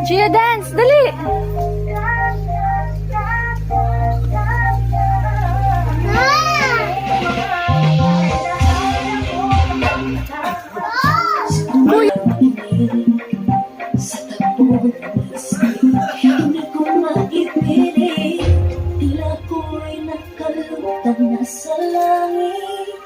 Gia, dance! Dali! Sa tapo hindi ko maipilit, tila ko'y nakalutang nasa langit,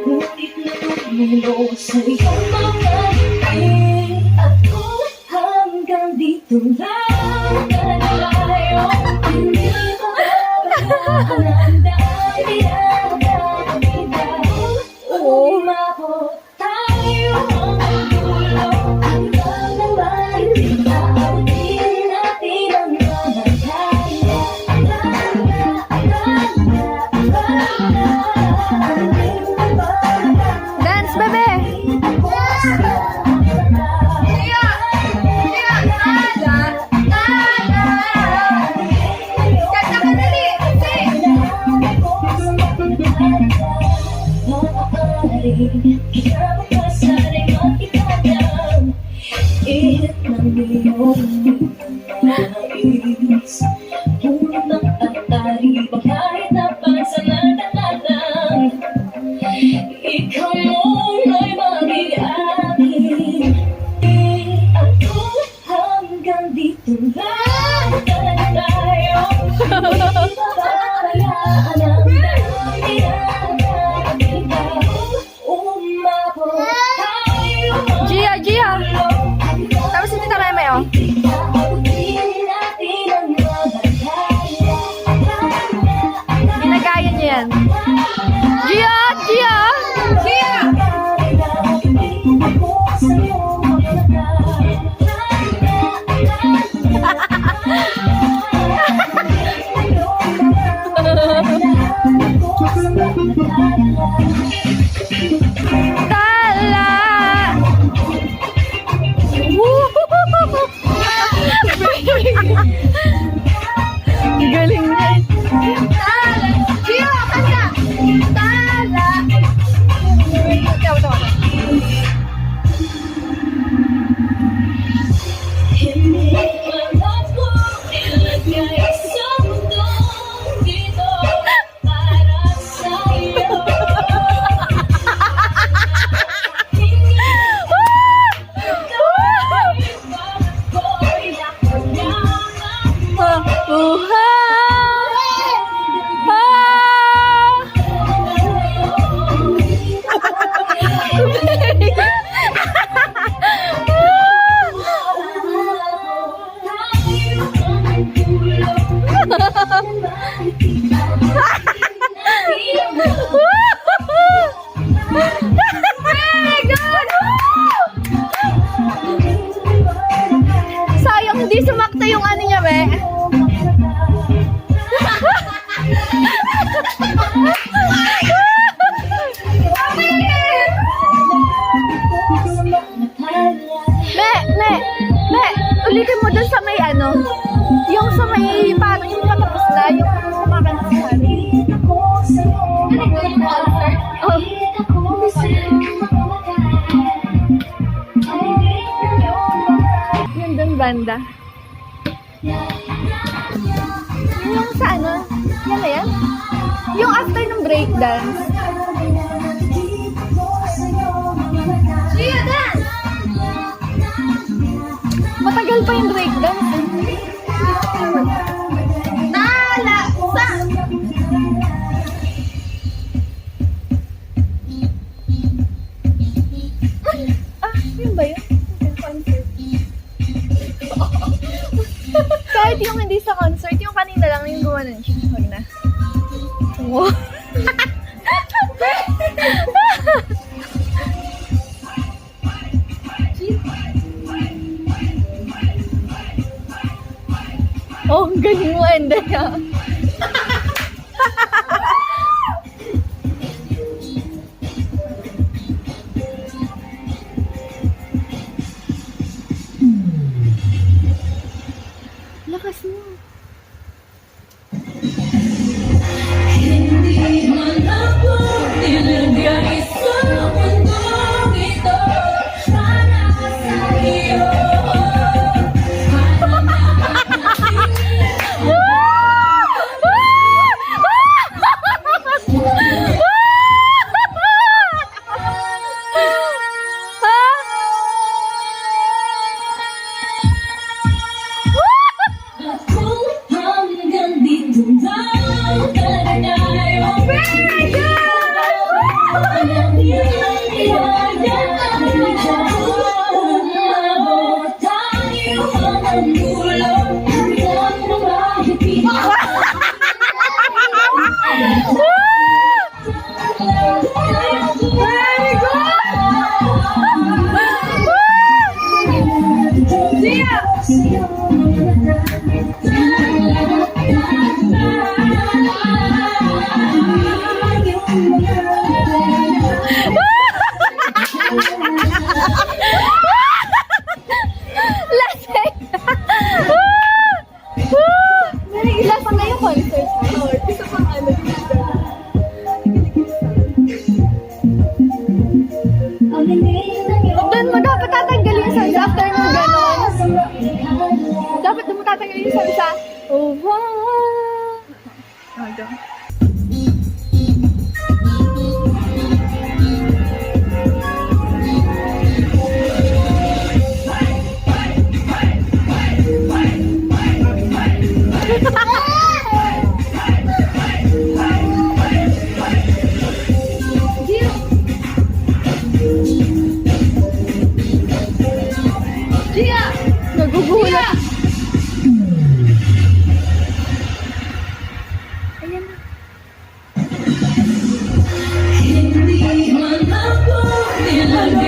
ngunit natutulog sa iyong mga ngiti. Ako hanggang dito lang tayo, hindi ko kailangan dahil umabot tayo hanggang dulo. Hanggang naman aabutin natin ang mga kaya. Dance, bebe! Init ng iyong nais, punang atari pa kahit napansalantalang. Ikaw muna'y maging akin. Ako hanggang dito lang tayo, hindi pabayaan ang dahilan. Ikaw umabot tayo. Gia, Gia! Tapos hindi na meme, oh. Ginagaya niya yan. Gia! Gia! Gia! Tala! Galing niya. Tala! Gia! Kanta! Tala! Tawa. Hindi alam ko ilagay sa mundong ito para sa'yo. Sayang hindi sumakta yung ano niya, be. Me, ulitin mo dun sa may ano, yung sa may paano yung patapos na, yung kumakanta sa hari. Oh. Yun dun banda. Yung sa ano, yan na yan? Yung after ng breakdance. Gia, dance! Matagal pa yung breakdance. Nala! Sa! Yun ba yun? Concert. Kahit yung hindi sa concert, yung kanina lang yung gumanon siya. Huwag na. Wow. Oh, ang galing mo, Andaya. isang sa, oh, wow. Ano? Nagugulat. Ayan na. Hindi man ako nilagay